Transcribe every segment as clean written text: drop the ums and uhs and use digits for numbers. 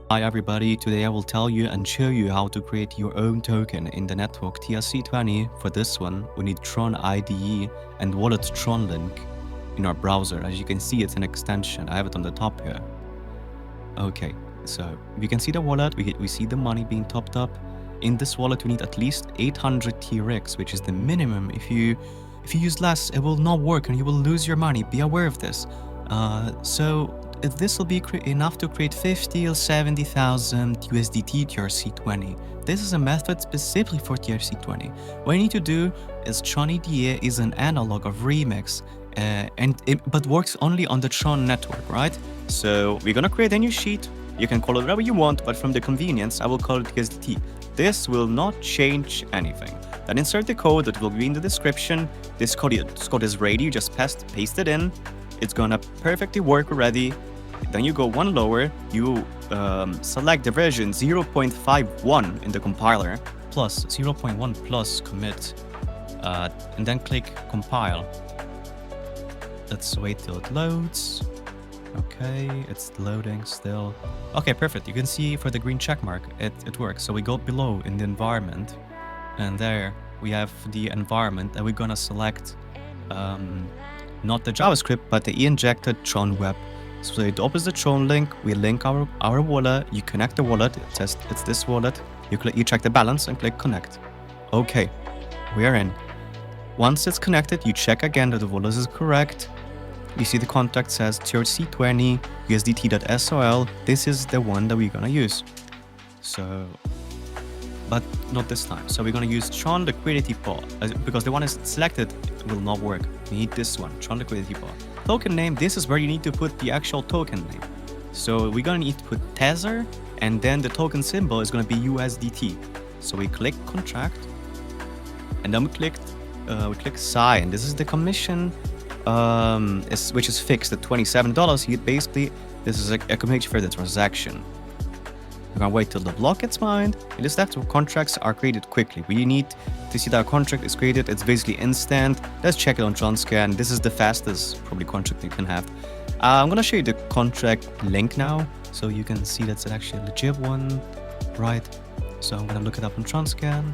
Hi everybody, today I will tell you and show you how to create your own token in the network TRC20. For this one, we need Tron IDE and wallet Tron link in our browser. As you can see, it's an extension. I have it on the top here. Okay, so you can see the wallet, we see the money being topped up. In this wallet, we need at least 800 TRX, which is the minimum. If you use less, it will not work and you will lose your money. Be aware of this. So this will be enough to create 50 or 70,000 USDT TRC20. This is a method specifically for TRC20. What you need to do is Tron IDE is an analog of Remix, but works only on the Tron network, right? So we're gonna create a new sheet. You can call it whatever you want, but from the convenience, I will call it USDT. This will not change anything. Then insert the code that will be in the description. This code is ready. You just paste it in. It's gonna perfectly work already. Then you go one lower, you select the version 0.51 in the compiler, plus 0.1 plus commit, and then click compile. Let's wait till it loads. Okay, it's loading still. Okay, perfect. You can see for the green check mark, it works. So we go below in the environment, and there we have the environment, and we're gonna select not the JavaScript, but the injected Tron web. So it opens the Tron link, we link our wallet, you connect the wallet, it says it's this wallet, you check the balance and click connect. Okay, we are in. Once it's connected, you check again that the wallet is correct. You see the contract says TRC20 USDT.sol. This is the one that we're gonna use. So, but not this time. So we're gonna use Tron liquidity pod because the one is selected will not work. We need this one, Tron liquidity pod. Token name, this is where you need to put the actual token name. So we're gonna need to put Tether, and then the token symbol is gonna be USDT. So we click contract, and then we click sign. This is the commission, which is fixed at $27. Basically, this is a commission for the transaction. We're gonna wait till the block gets mined. In this step, contracts are created quickly. We need to see that our contract is created. It's basically instant. Let's check it on TronScan. This is the fastest probably contract you can have. I'm gonna show you the contract link now, so you can see that's actually a legit one, right? So I'm gonna look it up on TronScan.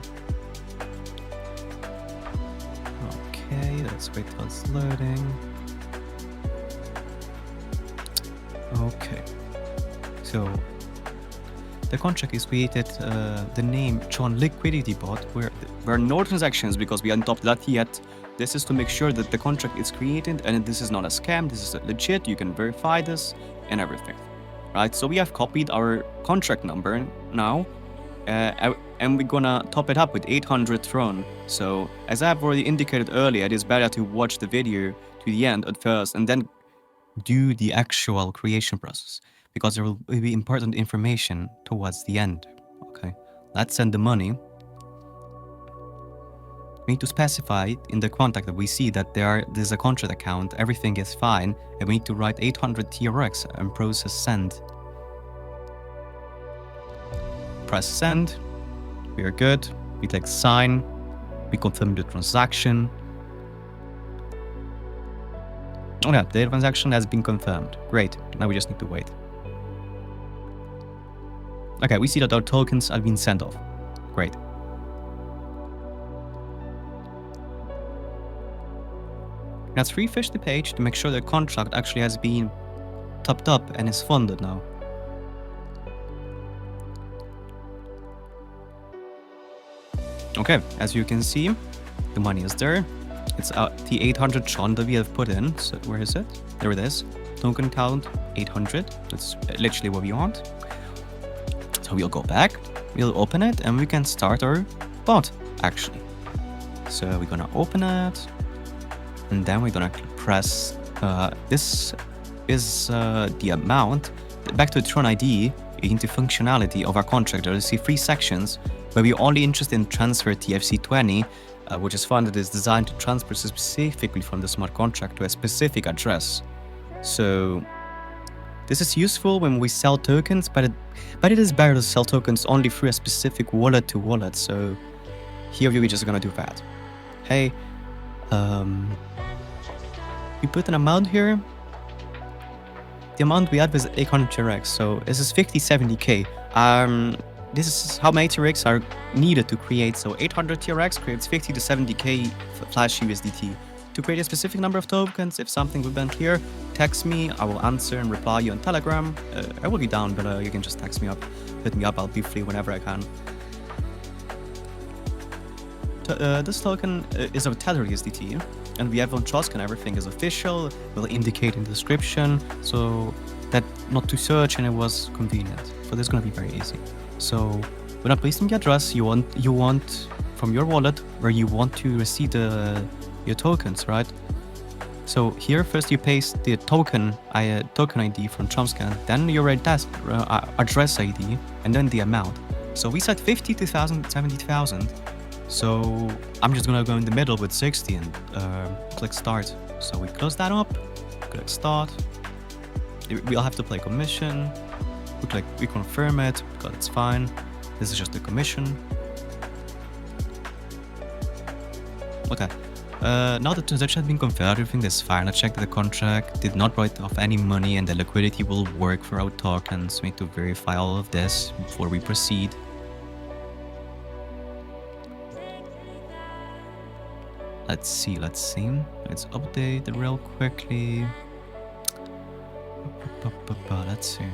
Okay, let's wait till it's loading. Okay, so the contract is created, the name Tron Liquidity Bot, where there are no transactions because we haven't topped that yet. This is to make sure that the contract is created and this is not a scam, this is legit, you can verify this and everything. Right, so we have copied our contract number now, and we're gonna top it up with 800 Tron. So, as I've already indicated earlier, it is better to watch the video to the end at first and then do the actual creation process, because there will be important information towards the end. Okay, let's send the money. We need to specify in the contract that we see that there's a contract account, everything is fine, and we need to write 800 TRX and process send. Press send, we are good, we click sign, we confirm the transaction. Oh yeah, the transaction has been confirmed. Great, now we just need to wait. Okay, we see that our tokens have been sent off. Great. Let's refresh the page to make sure the contract actually has been topped up and is funded now. Okay, as you can see, the money is there. It's the 800 Tron that we have put in. So where is it? There it is. Token count 800. That's literally what we want. So we'll go back, we'll open it, and we can start our bot, actually. So we're gonna open it, and then we're gonna press, this is the amount. Back to Tron IDE, into functionality of our contract, you'll see 3 sections, where we're only interested in transfer TRC20, which is fund that is designed to transfer specifically from the smart contract to a specific address. So this is useful when we sell tokens, but it is better to sell tokens only through a specific wallet to wallet. So here we're just gonna do that. Hey, we put an amount here. the amount we had was 800 TRX, so this is 50-70k. This is how many TRX are needed to create. So 800 TRX creates 50 to 70k Flash USDT. To create a specific number of tokens, if something will be unclear, text me. I will answer and reply you on Telegram. I will be down, but you can just text me up, hit me up. I'll be free whenever I can. This token is of Tether USDT, and we have on Trust, and everything is official. Will indicate in the description, so that not to search, and it was convenient. So this is gonna be very easy. So when I'm pasting the address you want from your wallet where you want to receive your tokens, right? So here first you paste the token ID from Tron, then your address ID, and then the amount. So we set 50 to 70,000. So I'm just gonna go in the middle with 60 and click start. So we close that up, click start. We'll have to play commission. We confirm it because it's fine. This is just the commission. Okay. Now the transaction has been confirmed, everything is fine. I checked the contract, did not write off any money, and the liquidity will work for our tokens. We need to verify all of this before we proceed. Let's see. Let's update it real quickly. Let's see.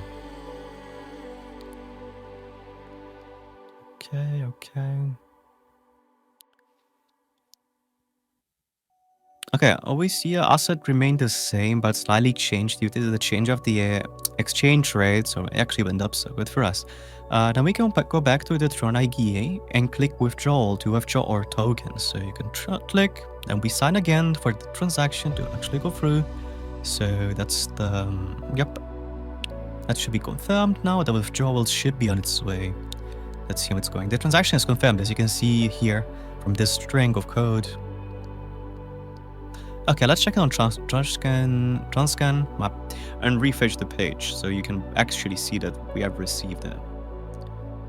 Okay, always see asset remained the same but slightly changed due to the change of the exchange rate, so it actually went up, so good for us. Then we can go back to the Tron IDE and click withdrawal to withdraw our tokens. So you can click, and we sign again for the transaction to actually go through. So that's the yep, that should be confirmed now. The withdrawal should be on its way. Let's see how it's going. The transaction is confirmed, as you can see here from this string of code. Okay, let's check it on Transcan map and refresh the page so you can actually see that we have received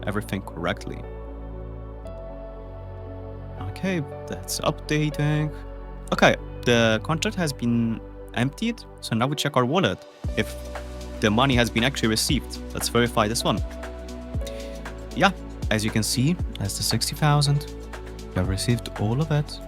everything correctly. Okay, that's updating. Okay, the contract has been emptied, so now we check our wallet if the money has been actually received. Let's verify this one. Yeah, as you can see, that's the 60,000. We have received all of it.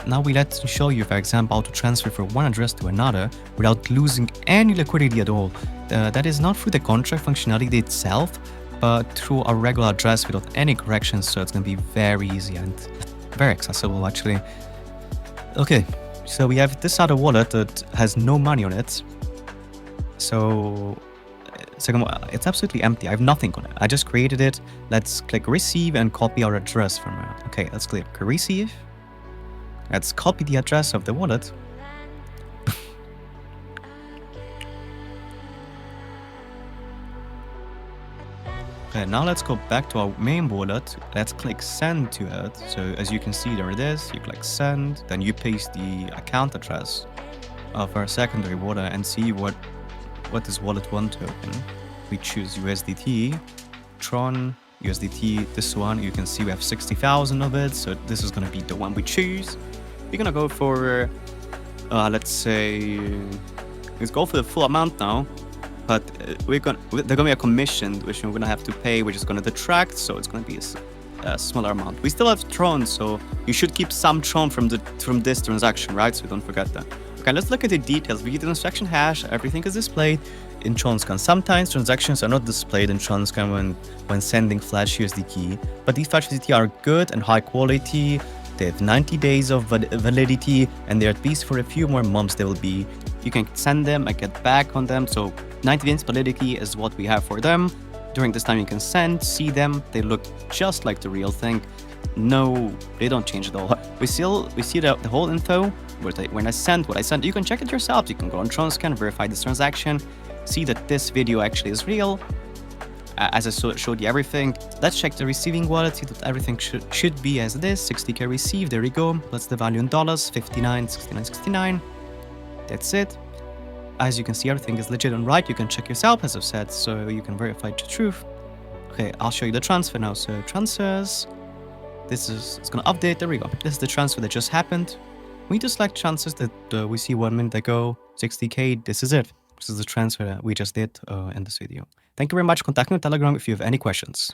Now we let show you, for example, how to transfer from one address to another without losing any liquidity at all. That is not through the contract functionality itself, but through a regular address without any corrections, so it's going to be very easy and very accessible, actually. Okay, so we have this other wallet that has no money on it. So it's absolutely empty. I have nothing on it. I just created it. Let's click receive and copy our address from it. Okay, let's click receive. Let's copy the address of the wallet. Okay, now let's go back to our main wallet. Let's click send to it. So as you can see, there it is. You click send, then you paste the account address of our secondary wallet and see what is wallet 1 token. We choose USDT, Tron USDT. This one, you can see we have 60,000 of it, so this is gonna be the one we choose. We're gonna go for, let's go for the full amount now. But there's gonna be a commission which we're gonna have to pay, which is gonna detract, so it's gonna be a smaller amount. We still have Tron, so you should keep some Tron from this transaction, right? So don't forget that. Okay, let's look at the details. We get the transaction hash, everything is displayed in Tronscan. Sometimes transactions are not displayed in Tronscan when sending Flash USDT, but these Flash USDT are good and high quality. They have 90 days of validity, and they're at least for a few more months they will be. You can send them and get back on them, so 90 days validity is what we have for them. During this time you can send, see them, they look just like the real thing. No, they don't change at all. We see the whole info. When I send what I sent, you can check it yourself. You can go on Tronscan, verify this transaction, see that this video actually is real. As I showed you everything. Let's check the receiving wallet, see that everything should be as it is. 60k received, there we go. That's the value in dollars, 59.6969. That's it. As you can see, everything is legit and right. You can check yourself, as I've said, so you can verify the truth. Okay, I'll show you the transfer now. So transfers, it's gonna update, there we go. This is the transfer that just happened. We need to select transfers that we see 1 minute ago, 60k, this is it. This is the transfer that we just did in this video. Thank you very much. Contact me on Telegram if you have any questions.